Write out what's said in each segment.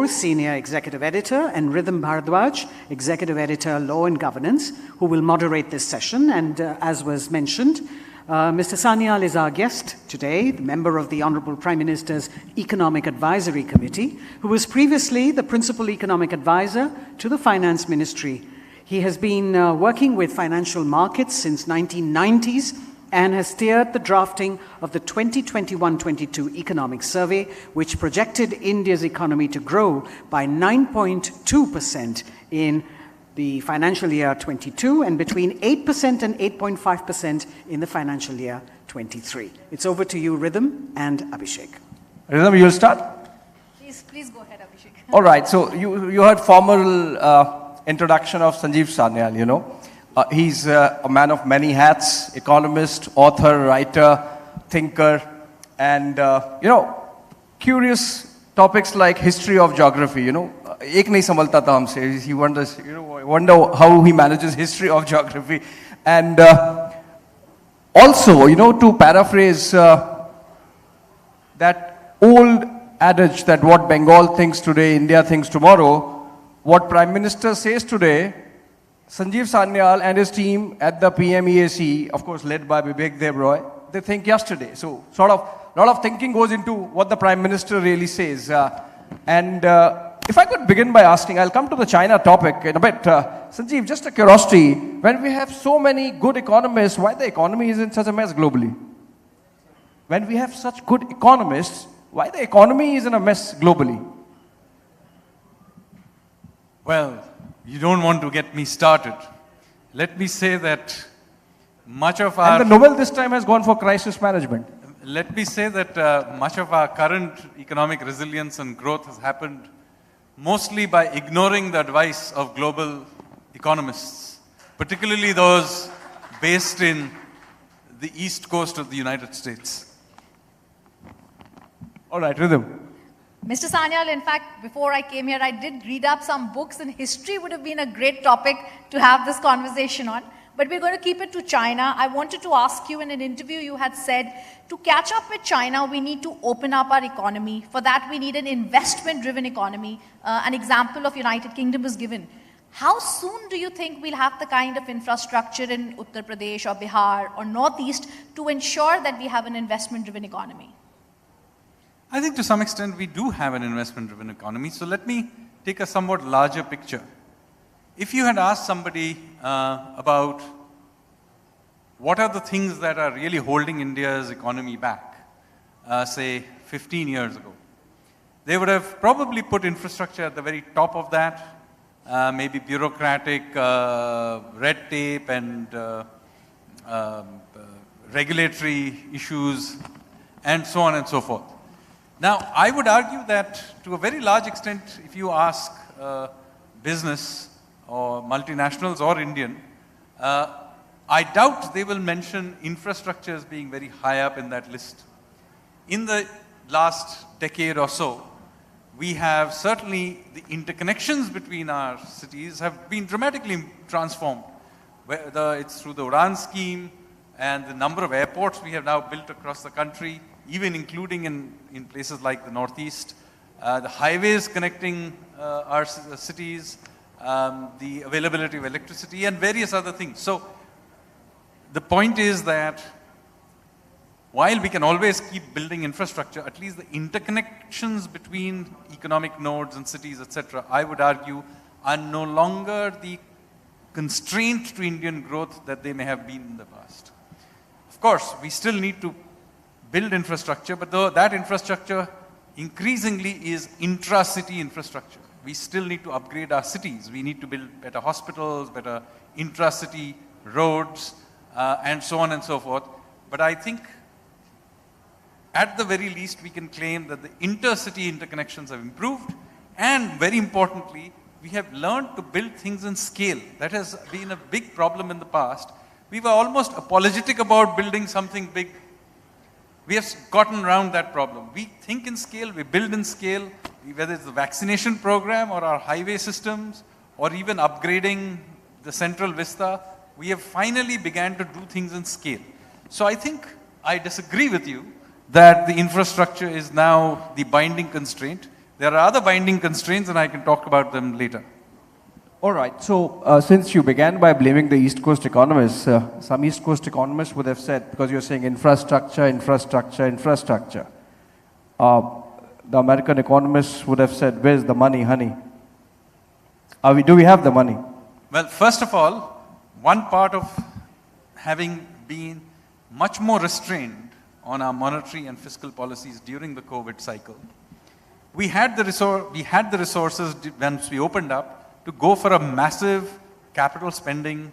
Kapoor, Senior Executive Editor, and Rhythm Bharadwaj, Executive Editor, Law and Governance, who will moderate this session. And as was mentioned, Mr. Sanyal is our guest today, the member of the Honorable Prime Minister's Economic Advisory Committee, who was previously the Principal Economic Advisor to the Finance Ministry. He has been working with financial markets since 1990s and has steered the drafting of the 2021-22 Economic Survey, which projected India's economy to grow by 9.2% in the financial year 22 and between 8% and 8.5% in the financial year 23. It's over to you, Rhythm and Abhishek. Rhythm, you'll start? Please go ahead, Abhishek. All right, so you heard formal introduction of Sanjeev Sanyal, you know. He's a man of many hats, economist, author, writer, thinker, and, curious topics like history of geography, you know. Ek nahi sambalta tha humse. He wonders, wonder how he manages history of geography. And also, to paraphrase that old adage that what Bengal thinks today, India thinks tomorrow, what Prime Minister says today, Sanjeev Sanyal and his team at the PMEAC, of course led by Vivek Devroy, they think yesterday. So a lot of thinking goes into what the Prime Minister really says. If I could begin by asking, I'll come to the China topic in a bit. Sanjeev, just a curiosity, when we have so many good economists, why the economy is in such a mess globally? When we have such good economists, why the economy is in a mess globally? Well, you don't want to get me started. Let me say that much of our... And the Nobel this time has gone for crisis management. Let me say that much of our current economic resilience and growth has happened mostly by ignoring the advice of global economists, particularly those based in the east coast of the United States. All right, Rhythm. Mr. Sanyal, in fact, before I came here, I did read up some books, and history would have been a great topic to have this conversation on. But we're going to keep it to China. I wanted to ask you, in an interview you had said, to catch up with China, we need to open up our economy. For that, we need an investment-driven economy. An example of United Kingdom was given. How soon do you think we'll have the kind of infrastructure in Uttar Pradesh or Bihar or Northeast to ensure that we have an investment-driven economy? I think to some extent we do have an investment-driven economy. So let me take a somewhat larger picture. If you had asked somebody about what are the things that are really holding India's economy back, say 15 years ago, they would have probably put infrastructure at the very top of that, maybe bureaucratic red tape and regulatory issues and so on and so forth. Now, I would argue that to a very large extent, if you ask business or multinationals or Indian, I doubt they will mention infrastructure as being very high up in that list. In the last decade or so, we have certainly the interconnections between our cities have been dramatically transformed. Whether it's through the Udan scheme and the number of airports we have now built across the country, even including in places like the Northeast, the highways connecting our cities, the availability of electricity and various other things. So the point is that while we can always keep building infrastructure, at least the interconnections between economic nodes and cities, etc., I would argue, are no longer the constraint to Indian growth that they may have been in the past. Of course, we still need to build infrastructure, but that infrastructure increasingly is intra-city infrastructure. We still need to upgrade our cities. We need to build better hospitals, better intra-city roads, and so on and so forth. But I think at the very least we can claim that the intercity interconnections have improved, and very importantly, we have learned to build things in scale. That has been a big problem in the past. We were almost apologetic about building something big. We have gotten around that problem. We think in scale, we build in scale, whether it's the vaccination program or our highway systems or even upgrading the central vista, we have finally began to do things in scale. So I think I disagree with you that the infrastructure is now the binding constraint. There are other binding constraints, and I can talk about them later. All right. So since you began by blaming the East Coast economists, some East Coast economists would have said, because you're saying infrastructure, infrastructure, infrastructure, the American economists would have said, where's the money, honey? Do we have the money? Well, first of all, one part of having been much more restrained on our monetary and fiscal policies during the COVID cycle, we had the resources once we opened up to go for a massive capital spending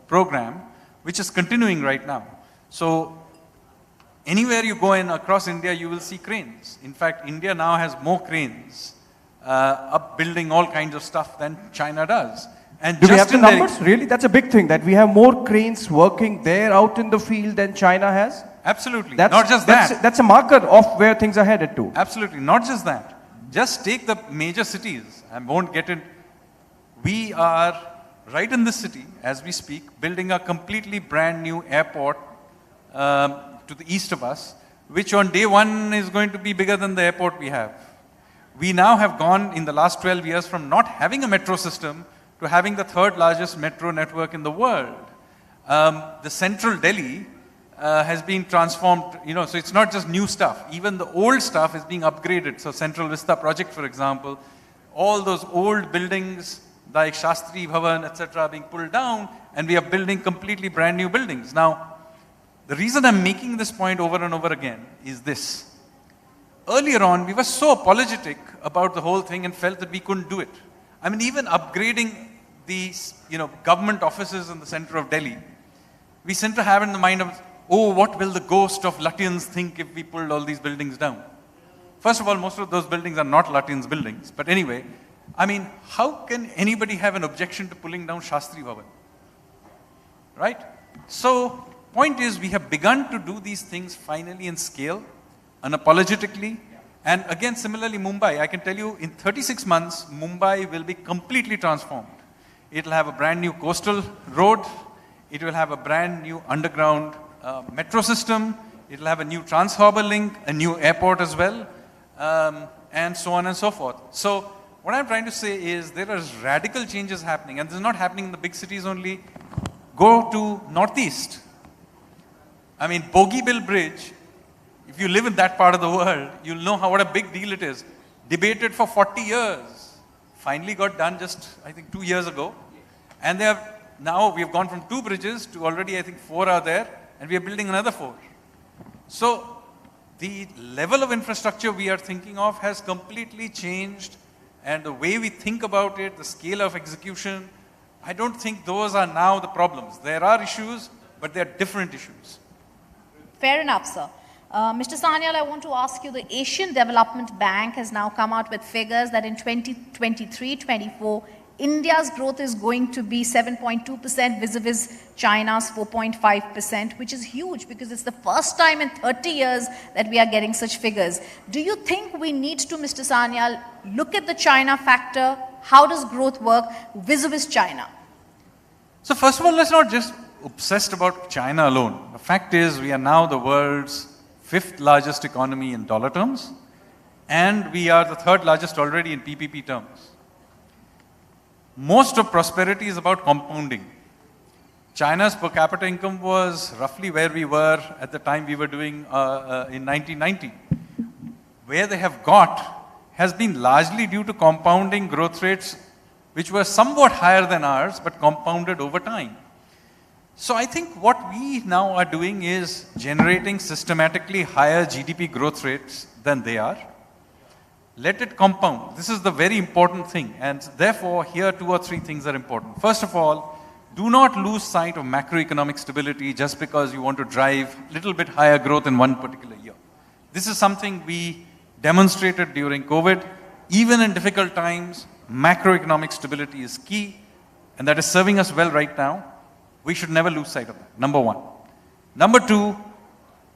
program, which is continuing right now. So anywhere you go in across India, you will see cranes. In fact, India now has more cranes upbuilding all kinds of stuff than China does. And do we have the numbers? Really? That's a big thing, that we have more cranes working there out in the field than China has? Absolutely. Not just that. That's a marker of where things are headed to. Absolutely. Not just that. Just take the major cities. I won't get in. We are right in this city, as we speak, building a completely brand new airport to the east of us, which on day one is going to be bigger than the airport we have. We now have gone in the last 12 years from not having a metro system to having the third largest metro network in the world. The central Delhi has been transformed, so it's not just new stuff. Even the old stuff is being upgraded. So Central Vista project, for example, all those old buildings like Shastri Bhavan, etc., are being pulled down, and we are building completely brand new buildings. Now, the reason I'm making this point over and over again is this. Earlier on, we were so apologetic about the whole thing and felt that we couldn't do it. I mean, even upgrading these, government offices in the center of Delhi, we seem to have in the mind of, oh, what will the ghost of Lutyens think if we pulled all these buildings down? First of all, most of those buildings are not Lutyens buildings. But anyway, I mean, how can anybody have an objection to pulling down Shastri Bhavan? Right? So, point is, we have begun to do these things finally in scale, unapologetically. And again, similarly, Mumbai, I can tell you, in 36 months, Mumbai will be completely transformed. It will have a brand new coastal road. It will have a brand new underground metro system. It will have a new Trans-Harbour link, a new airport as well, and so on and so forth. So, what I'm trying to say is there are radical changes happening, and this is not happening in the big cities only. Go to Northeast. I mean, Bogeybill Bridge, if you live in that part of the world, you'll know what a big deal it is. Debated for 40 years. Finally got done just, I think, 2 years ago. And now we have gone from 2 bridges to already, I think, 4 are there, and we are building another 4. So, the level of infrastructure we are thinking of has completely changed. And the way we think about it, the scale of execution, I don't think those are now the problems. There are issues, but they are different issues. Fair enough, sir. Mr. Sanyal, I want to ask you, the Asian Development Bank has now come out with figures that in 2023-24, India's growth is going to be 7.2% vis-a-vis China's 4.5%, which is huge because it's the first time in 30 years that we are getting such figures. Do you think we need to, Mr. Sanyal, look at the China factor? How does growth work vis-a-vis China? So first of all, let's not just obsessed about China alone. The fact is we are now the world's 5th largest economy in dollar terms, and we are the 3rd largest already in PPP terms. Most of prosperity is about compounding. China's per capita income was roughly where we were at the time we were doing in 1990. Where they have got has been largely due to compounding growth rates which were somewhat higher than ours but compounded over time. So I think what we now are doing is generating systematically higher GDP growth rates than they are. Let it compound. This is the very important thing, and therefore here 2 or 3 things are important. First of all, do not lose sight of macroeconomic stability just because you want to drive a little bit higher growth in one particular year. This is something we demonstrated during COVID. Even in difficult times, macroeconomic stability is key, and that is serving us well right now. We should never lose sight of that, number 1. Number 2,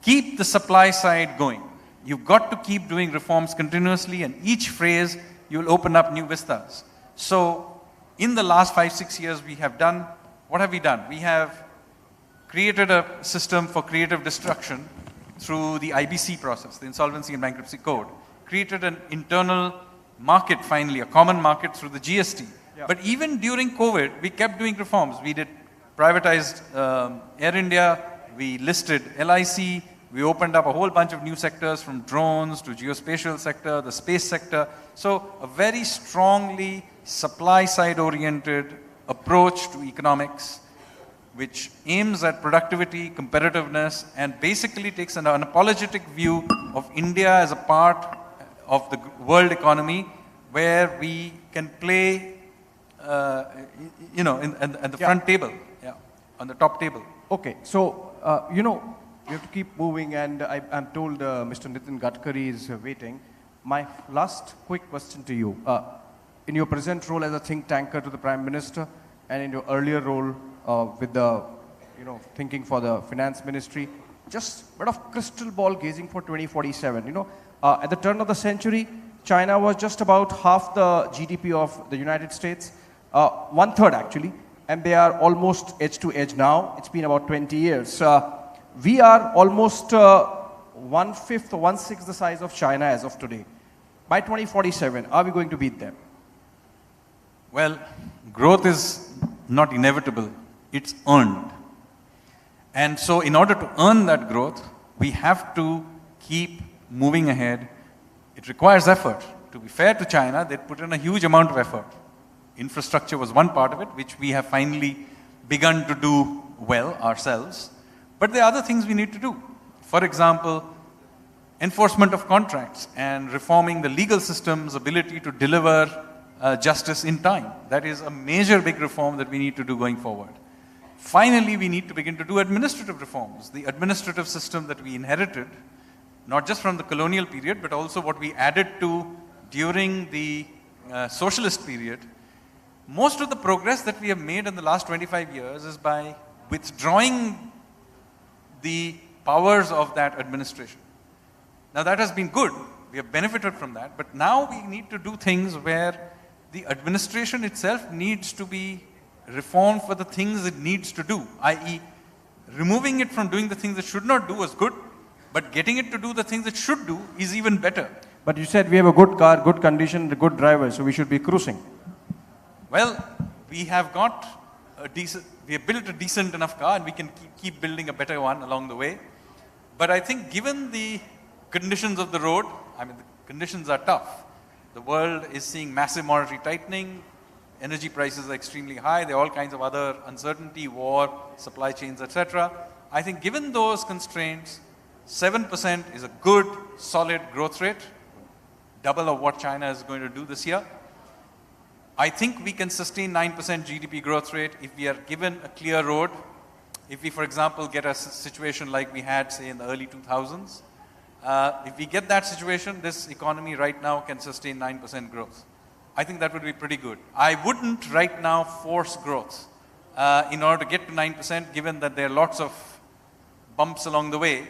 keep the supply side going. You've got to keep doing reforms continuously, and each phase you'll open up new vistas. So in the last 5-6 years we have done, what have we done? We have created a system for creative destruction through the IBC process, the Insolvency and Bankruptcy Code. created an internal market finally, a common market through the GST. Yeah. But even during COVID, we kept doing reforms. We did privatized Air India, we listed LIC, we opened up a whole bunch of new sectors from drones to geospatial sector, the space sector. So a very strongly supply side oriented approach to economics, which aims at productivity, competitiveness, and basically takes an unapologetic view of India as a part of the world economy where we can play, at the front table, on the top table. Okay, so, we have to keep moving, and I'm told Mr. Nitin Gadkari is waiting. My last quick question to you. In your present role as a think tanker to the Prime Minister, and in your earlier role with the, thinking for the Finance Ministry, just a bit of crystal ball gazing for 2047. At the turn of the century, China was just about half the GDP of the United States, 1/3 actually, and they are almost edge to edge now. It's been about 20 years. We are almost 1/5 or 1/6 the size of China as of today. By 2047, are we going to beat them? Well, growth is not inevitable, it's earned. And so in order to earn that growth, we have to keep moving ahead. It requires effort. To be fair to China, they put in a huge amount of effort. Infrastructure was one part of it, which we have finally begun to do well ourselves. But there are other things we need to do. For example, enforcement of contracts and reforming the legal system's ability to deliver justice in time. That is a major big reform that we need to do going forward. Finally, we need to begin to do administrative reforms. The administrative system that we inherited, not just from the colonial period, but also what we added to during the socialist period. Most of the progress that we have made in the last 25 years is by withdrawing the powers of that administration. Now that has been good. We have benefited from that. But now we need to do things where the administration itself needs to be reformed for the things it needs to do, i.e. removing it from doing the things it should not do was good, but getting it to do the things it should do is even better. But you said we have a good car, good condition, a good driver, so we should be cruising. Well, we have built a decent enough car and we can keep building a better one along the way. But I think given the conditions of the road, the conditions are tough. The world is seeing massive monetary tightening, energy prices are extremely high, there are all kinds of other uncertainty, war, supply chains, etc. I think given those constraints, 7% is a good, solid growth rate, double of what China is going to do this year. I think we can sustain 9% GDP growth rate if we are given a clear road. If we, for example, get a situation like we had, say, in the early 2000s, if we get that situation, this economy right now can sustain 9% growth. I think that would be pretty good. I wouldn't right now force growth in order to get to 9%, given that there are lots of bumps along the way.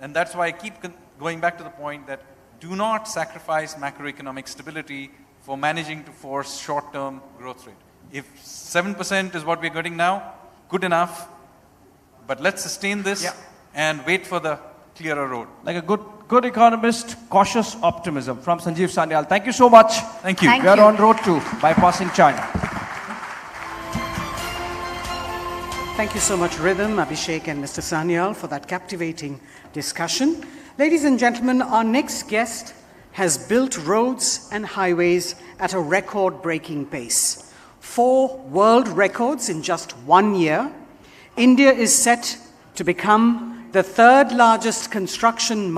And that's why I keep going back to the point that do not sacrifice macroeconomic stability for managing to force short-term growth rate. If 7% is what we're getting now, good enough, but let's sustain this and wait for the clearer road. Like a good economist, cautious optimism from Sanjeev Sanyal. Thank you so much. Thank you. Thank we are you. on road to bypassing China. Thank you so much, Rhythm, Abhishek, and Mr. Sanyal, for that captivating discussion. Ladies and gentlemen, our next guest has built roads and highways at a record-breaking pace. 4 world records in just 1 year. India is set to become the 3rd largest construction market